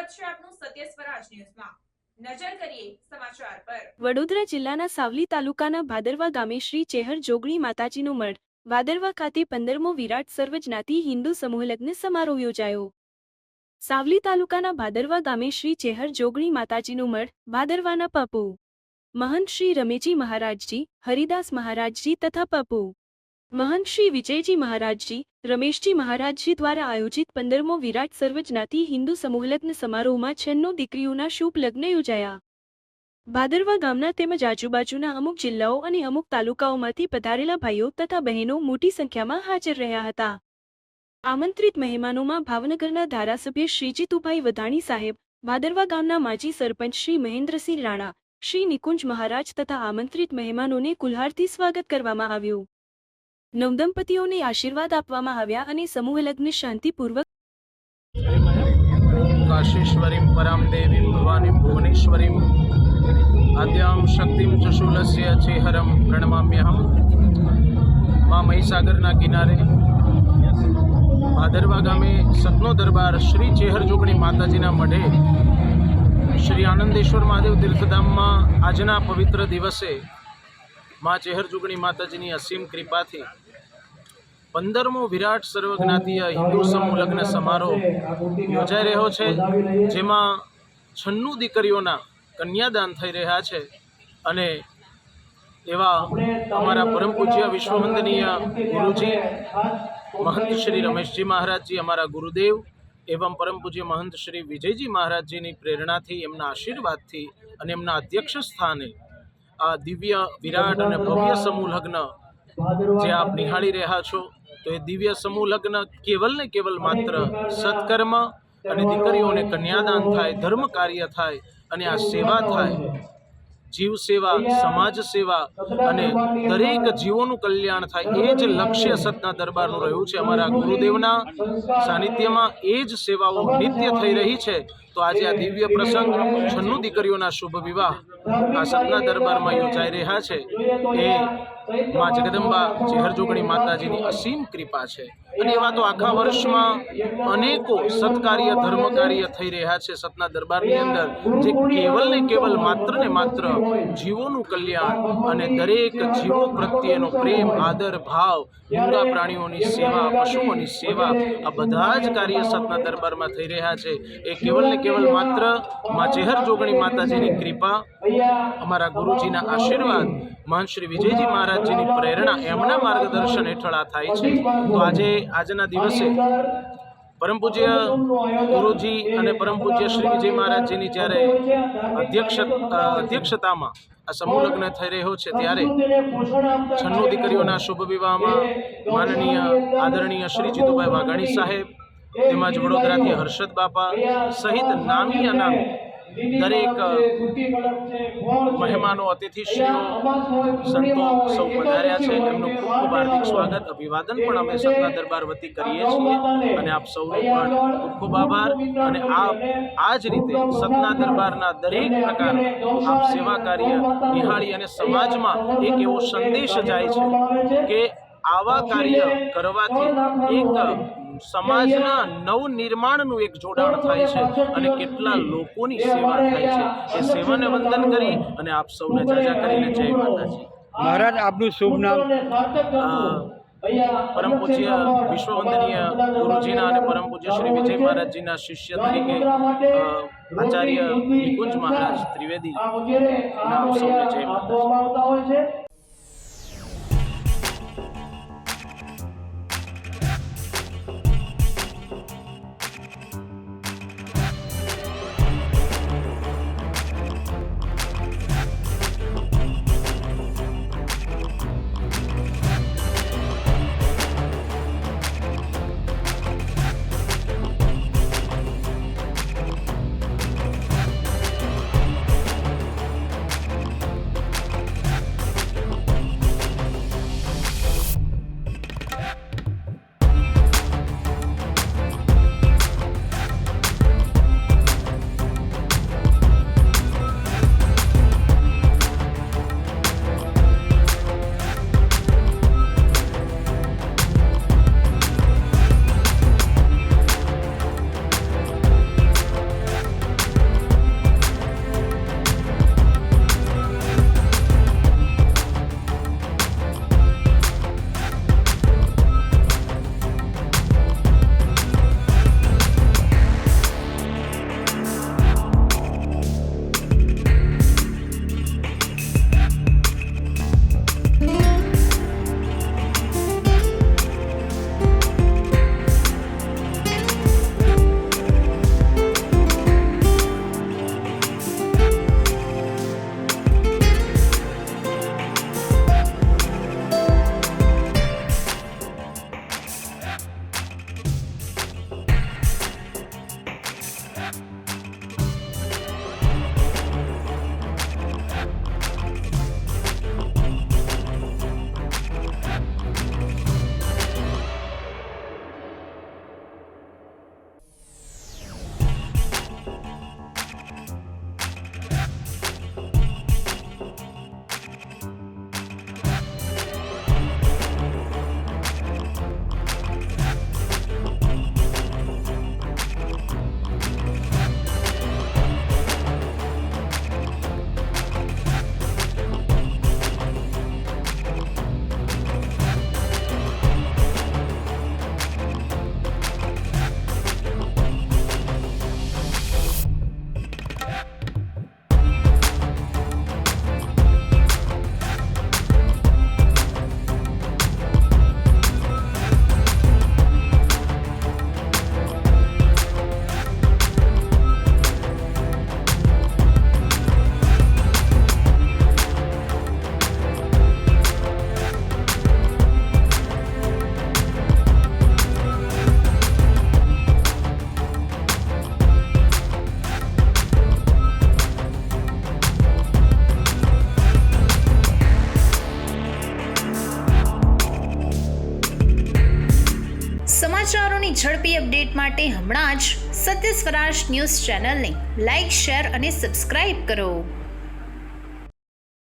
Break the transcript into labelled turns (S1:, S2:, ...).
S1: સ્વાગત છે આપનું સત્ય સ્વરાજ ન્યૂઝમાં। નજર કરીએ સમાચાર પર।
S2: વડોદરા જિલ્લાના સાવલી તાલુકાના ભાદરવા ગામે શ્રી ચેહર જોગણી માતાજીનો મઠ ભાદરવા ખાતે 15મો વિરાટ સર્વજ્ઞાતિ હિન્દુ સમૂહ લગ્ન સમારોહ યોજાયો। સાવલી તાલુકાના ભાદરવા ગામે શ્રી ચેહર જોગણી માતાજીનો મઠ ભાદરવાના પપુ महंत श्री रमेजी महाराज जी, हरिदास महाराज जी तथा पपू महंत श्री विजयजी महाराज जी, रमेश जी महाराज जी द्वारा आयोजित 15मो विराट सर्वज्ञाति हिंदू समूह लग्न समारोह में 96 दीकरीओना शुभ लग्न योजाया। भादरवा गामना तेमज आजूबाजूना अमुक जिल्लाओं अने अमुक तालुकाओमांथी पधारेला भाईओ तथा बहनों मोटी संख्यामां हाजर रह्या हता। आमंत्रित मेहमानोमां भावनगरना धारासभ्य श्री जीतुभाई वधाणी साहेब, भादरवा गामना माजी सरपंच श्री महेन्द्रसिंह राणा, श्री निकुंज महाराज तथा आमंत्रित मेहमानोने कुल्हारथी स्वागत करवामां आव्युं। नवदंपतिओने आशीर्वाद आपवामां आव्या अने समूह लग्न शांतिपूर्वक
S3: काशीश्वरीं परां देवीं भवानीं भुवनेश्वरीं आद्यां शक्तिं च शूलस्य चेहरं प्रणमाम्यहं। मां महीसागरना किनारे भादरवा गामे सतनो दरबार श्री चेहर जोगणी माताजीना मढे श्री आनंदेश्वर महादेव तीर्थधाम में आजना पवित्र दिवसे माँ चेहर जोगणी माताजीनी असीम कृपाथी 15मो विराट सर्वज्ञातीय हिंदू समूह लग्न समारोह योजाई रह्यो छे, जेमां 96 दीकरीओना कन्यादान थई रह्या छे अने एवा अमारा परम पूज्य विश्ववंदनीय गुरुजी महंत श्री रमेशजी महाराज जी, अमारा गुरुदेव एवं परम पूज्य महंत श्री विजयजी महाराज जी की प्रेरणा थी, एमना आशीर्वाद थी अने एमना अध्यक्ष स्थाने आ दिव्य विराट अने भव्य समूह लग्न जे आप निहाळी रह्या छो, तो ये दिव्य समूह लग्न केवल ने केवल मात्र सत्कर्म अने दीकरीओने कन्यादान थाय, धर्म कार्य थाय अने आ सेवा थाय, जीव सेवा, समाज सेवा अने दरेक जीवोनुं कल्याण थाय, ए ज लक्ष्य सतना दरबारनुं रह्युं छे। अमारा गुरुदेवना सानिध्यमां ए ज सेवाओ नित्य थई रही छे। तो आज आ दिव्य प्रसंग 96 दीकरीओना शुभ विवाह आ सतना दरबारमां योजाई रह्या छे। ए मां जगदंबा चेहर जोगणी माताजीनी असीम कृपा छे अने एवा तो आखा वर्षमां अनेको सत्कार्य धर्म कार्य थई रह्या छे सतना दरबारनी अंदर, जे केवल ने केवल मात्र ने मात्र जीवोनुं कल्याण अने दरेक जीवो प्रत्येनो प्रेम आदर भाव, मूंगा प्राणीओनी सेवा, पशुओनी सेवा, आ बधा ज कार्य सतना दरबारमां थई रह्या छे। ए केवल ने केवल मात्र मां चेहर जोगणी माताजीनी कृपा, अमारा गुरुजीना आशीर्वाद, महंत श्री विजयजी महाराज जी की प्रेरणा, एमना मार्गदर्शन हेठळ आ थाय छे। तो आजना दिवसे परम पूज्य गुरुजी अने परम पूज्य श्री विजय महाराज जी की ज्यारे अध्यक्षता में आ समूह लग्न थई रह्यो छे, त्यारे 96 दीकरीओना शुभ विवाह में माननीय आदरणीय श्री जीतुभाई वाघाणी साहेब तेमज वडोदराथी हर्षद बापा सहित नामी अनामी दरेक मेहमानों अतिथिश्रीओ संतो सौ पधार्या छे। एमनुं खूब खूब हार्दिक स्वागत अभिवादन पण अमे सतना दरबार वती करीए छीए अने आप सौनो पण खूब खूब आभार। अने आप आज रीते सतना दरबारना दरेक प्रकार आप सेवा कार्य निहाळी अने समाजमां एक एवो संदेश जाय छे के आवा कार्य करवाथी एक समाजना नवनिर्माणનું एक जोडाण थाय छे अने केटला लोकोनी सेवा थाय छे। ए सेवाने वंदन करी अने आप सौने जाजा करीने जय माताजी।
S4: महाराज आपનું શુભ નામ?
S3: परम पूज्य विश्ववंदनीय गुरुजीना अने परम पूज्य श्री विजय महाराज जीना शिष्य तरीके आचार्य निकुंज महाराज त्रिवेदी नाम सौने जय माताजी।
S5: ઝડપી અપડેટ માટે હમણાં જ સત્ય સ્વરાજ ન્યૂઝ ચેનલને લાઇક, શેર અને સબસ્ક્રાઇબ કરો.